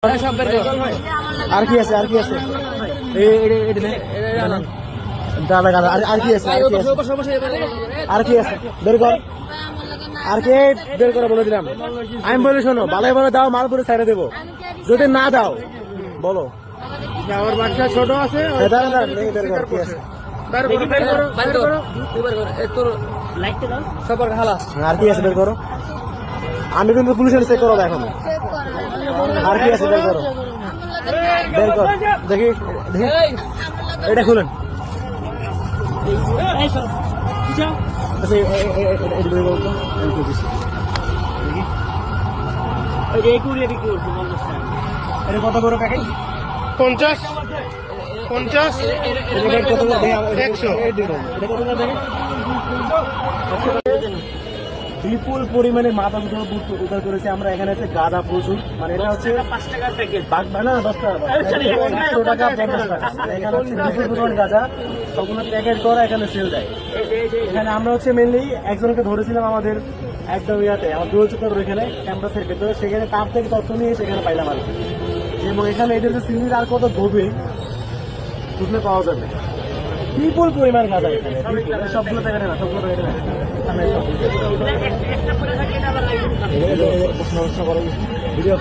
আর কি আছে দাদা গাদা আর কি আছে আর কি আছে বের কর আর কে বের করে বলে দিলাম আমি বলি শোনো ভালোই ভালো দাও মাল পুরো ছেড়ে দেবো যদি না দাও বলো আমার বাচ্চা ছোট আছে বের কর কি আছে আর কি আছে বের করো আমি কিন্তু পুলিশের চেক করো এখন আর কি আছে বের করো বের কর দেখি এটা খুলেন কত বড় প্যাকেট 50 বিপুল পরিমাণে মাথা উদ্ধার করেছে আমরা এখানে আছে গাঁদা প্রচুর মানে এটা হচ্ছে 5 টাকার প্যাকেট না 10 টাকা 100 টাকা 50 টাকা এখানে হচ্ছে বিপুল পরিমাণ গাঁদা সবগুলো প্যাকেট করা এখানে সেল দেয় এখানে আমরা হচ্ছে মেনলি একজনকে ধরেছিলাম আমাদের একদম ইয়াতে আমার দুর্যোগের এখানে ক্যাম্পাসের ভেতরে সেখানে তার থেকে তথ্য নিয়ে সেখানে পাইলাম আর কি এবং এখানে এদের যে সিলির আর কত গভীর খুঁজলে পাওয়া যাবে বিপুল পরিমাণ গাঁদা এখানে সবগুলো প্যাকেটে না সবগুলো প্যাকেটে না ভিডিও